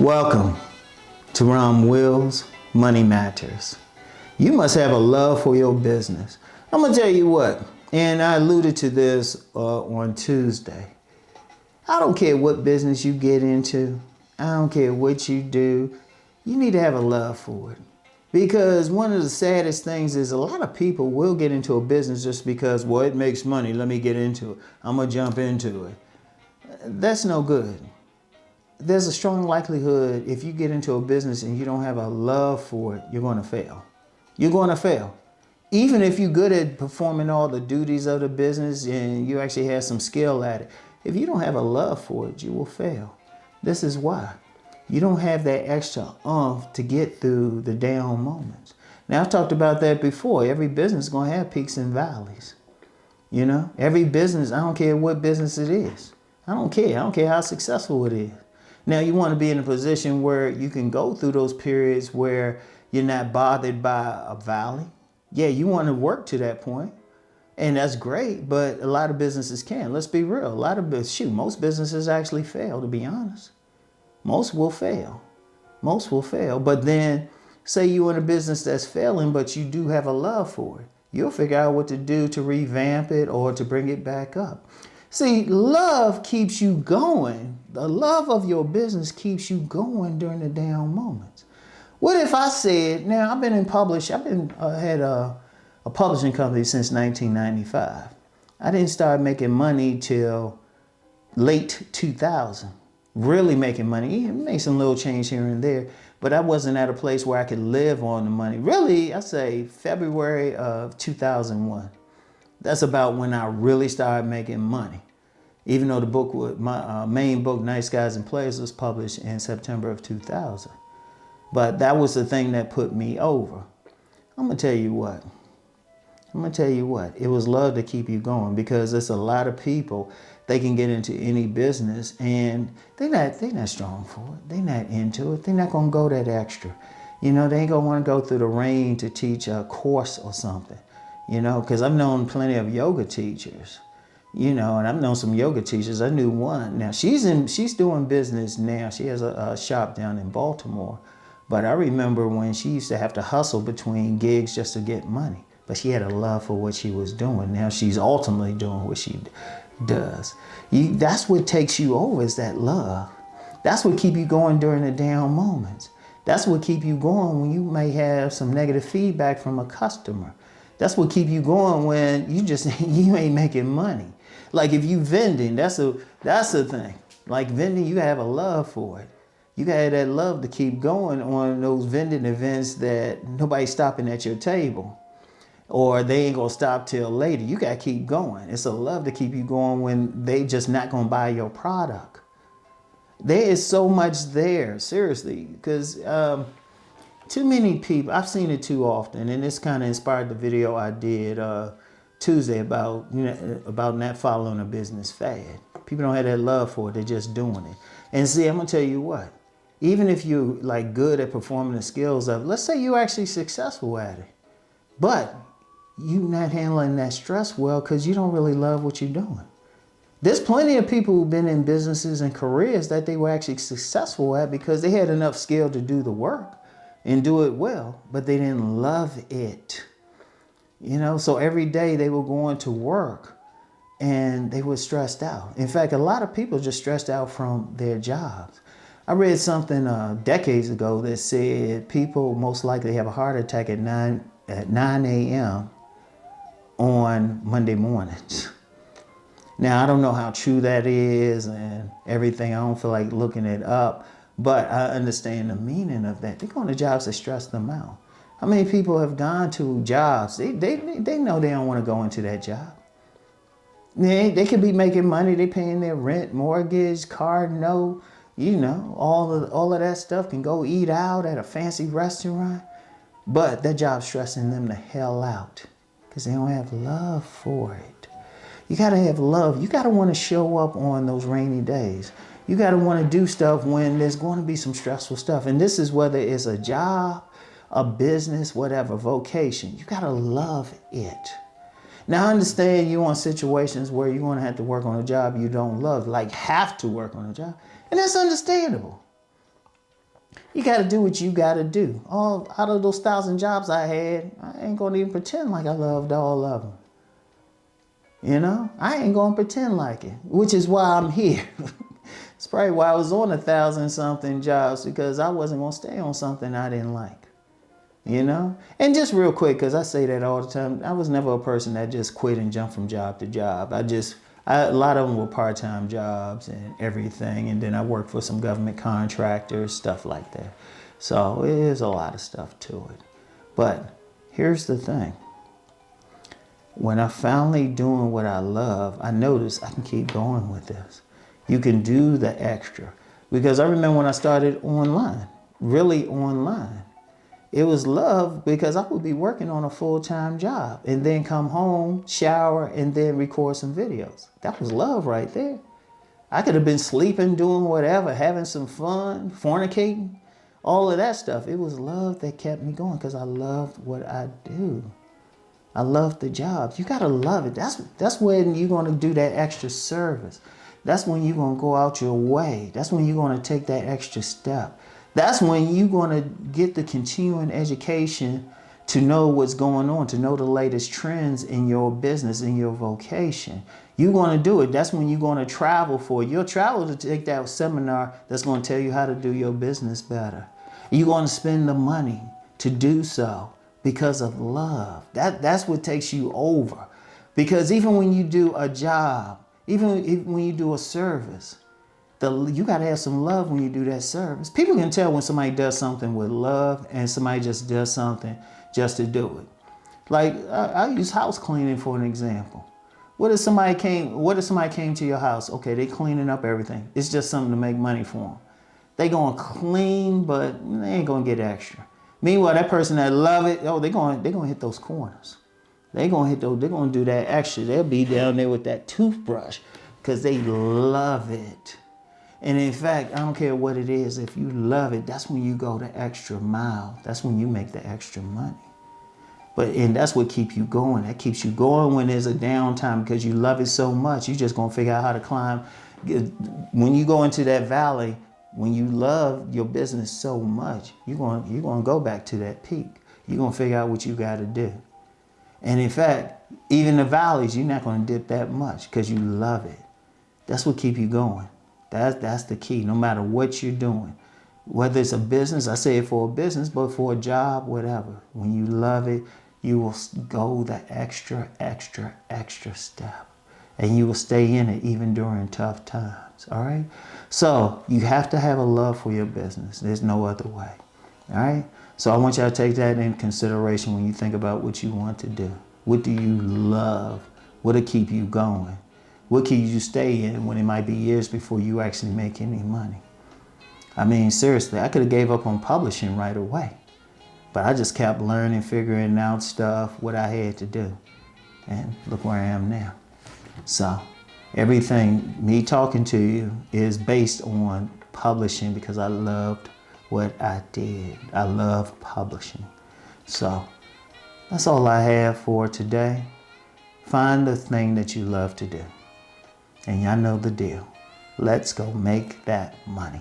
Welcome to Rom Wills, Money Matters. You must have a love for your business. I'm going to tell you what, and I alluded to this on Tuesday. I don't care what business you get into. I don't care what you do. You need to have a love for it. Because one of the saddest things is a lot of people will get into a business just because, well, it makes money. Let me get into it. I'm going to jump into it. That's no good. There's a strong likelihood if you get into a business and you don't have a love for it, you're going to fail. You're going to fail. Even if you're good at performing all the duties of the business and you actually have some skill at it, if you don't have a love for it, you will fail. This is why. You don't have that extra oomph to get through the down moments. Now, I've talked about that before. Every business is going to have peaks and valleys. You know, every business, I don't care what business it is. I don't care. I don't care how successful it is. Now, you want to be in a position where you can go through those periods where you're not bothered by a valley. Yeah, you want to work to that point, and that's great, but a lot of businesses can't. Let's be real. Most businesses actually fail, to be honest. Most will fail. Most will fail. But then, say you're in a business that's failing, but you do have a love for it. You'll figure out what to do to revamp it or to bring it back up. See, love keeps you going. The love of your business keeps you going during the down moments. What if I said, now I've had a publishing company since 1995. I didn't start making money till late 2000. Really making money. Made some little change here and there, but I wasn't at a place where I could live on the money. Really, I say February of 2001. That's about when I really started making money. Even though my main book, Nice Guys and Players, was published in September of 2000. But that was the thing that put me over. I'm going to tell you what. It was love to keep you going, because there's a lot of people, they can get into any business and they're not strong for it. They're not into it. They're not going to go that extra. You know, they ain't going to want to go through the rain to teach a course or something. You know, because I've known plenty of yoga teachers, you know, and I've known some yoga teachers. I knew one. Now, she's doing business now. She has a shop down in Baltimore. But I remember when she used to have to hustle between gigs just to get money. But she had a love for what she was doing. Now she's ultimately doing what she does. That's what takes you over, is that love. That's what keep you going during the down moments. That's what keep you going when you may have some negative feedback from a customer. That's what keep you going when you ain't making money. Like if you vending, that's the thing. Like vending, you have a love for it. You got that love to keep going on those vending events that nobody's stopping at your table, or they ain't gonna stop till later. You gotta keep going. It's a love to keep you going when they just not gonna buy your product. There is so much there, seriously, because too many people, I've seen it too often, and this kind of inspired the video I did Tuesday about not following a business fad. People don't have that love for it, they're just doing it. And see, I'm gonna tell you what, even if you're like good at performing the skills of, let's say you're actually successful at it, but you're not handling that stress well because you don't really love what you're doing. There's plenty of people who've been in businesses and careers that they were actually successful at because they had enough skill to do the work and do it well, but they didn't love it. You know, so every day they were going to work and they were stressed out. In fact, a lot of people just stressed out from their jobs. I read something decades ago that said people most likely have a heart attack at 9 a.m. on Monday mornings. Now, I don't know how true that is and everything. I don't feel like looking it up, but I understand the meaning of that. They're going to jobs that stress them out. How many people have gone to jobs? They know they don't want to go into that job. They could be making money. They paying their rent, mortgage, car note, you know, all of that stuff, can go eat out at a fancy restaurant. But that job's stressing them the hell out because they don't have love for it. You got to have love. You got to want to show up on those rainy days. You got to want to do stuff when there's going to be some stressful stuff. And this is whether it's a job, a business, whatever, vocation. You got to love it. Now, I understand you want situations where you're going to have to work on a job you don't love, like have to work on a job. And that's understandable. You got to do what you got to do. All out of those 1,000 jobs I had, I ain't going to even pretend like I loved all of them. You know, I ain't going to pretend like it, which is why I'm here. It's probably why I was on 1,000 something jobs, because I wasn't going to stay on something I didn't like. You know? And just real quick, because I say that all the time, I was never a person that just quit and jumped from job to job. A lot of them were part-time jobs and everything. And then I worked for some government contractors, stuff like that. So there's a lot of stuff to it. But here's the thing. When I'm finally doing what I love, I notice I can keep going with this. You can do the extra. Because I remember when I started online, really online, it was love, because I would be working on a full-time job and then come home, shower, and then record some videos. That was love right there. I could have been sleeping, doing whatever, having some fun, fornicating, all of that stuff. It was love that kept me going, because I loved what I do. I love the job. You gotta love it. That's when you're gonna do that extra service. That's when you're gonna go out your way. That's when you're gonna take that extra step. That's when you're gonna get the continuing education to know what's going on, to know the latest trends in your business, in your vocation. You're gonna do it. That's when you're gonna travel for it. You'll travel to take that seminar that's gonna tell you how to do your business better. You're gonna spend the money to do so, because of love. That's what takes you over. Because even when you do a job, even when you do a service, you got to have some love when you do that service. People can tell when somebody does something with love and somebody just does something just to do it. Like I use house cleaning for an example. What if somebody came to your house? Okay, they cleaning up everything. It's just something to make money for them. They gonna clean, but they ain't gonna get extra. Meanwhile, that person that love it, they're gonna hit those corners. They're gonna do that extra. They'll be down there with that toothbrush because they love it. And in fact, I don't care what it is, if you love it, that's when you go the extra mile. That's when you make the extra money. And that's what keeps you going. That keeps you going when there's a downtime, because you love it so much. You just gonna figure out how to climb. When you go into that valley, when you love your business so much, you're gonna go back to that peak. You're gonna figure out what you gotta do. And in fact, even the valleys, you're not gonna dip that much because you love it. That's what keeps you going. That's the key, no matter what you're doing. Whether it's a business, I say it for a business, but for a job, whatever. When you love it, you will go the extra step. And you will stay in it even during tough times, all right? So you have to have a love for your business. There's no other way, all right? So I want y'all to take that into consideration when you think about what you want to do. What do you love? What'll keep you going? What can you stay in when it might be years before you actually make any money? I mean, seriously, I could have gave up on publishing right away. But I just kept learning, figuring out stuff, what I had to do. And look where I am now. So everything, me talking to you, is based on publishing because I loved what I did. I love publishing. So that's all I have for today. Find the thing that you love to do. And y'all know the deal. Let's go make that money.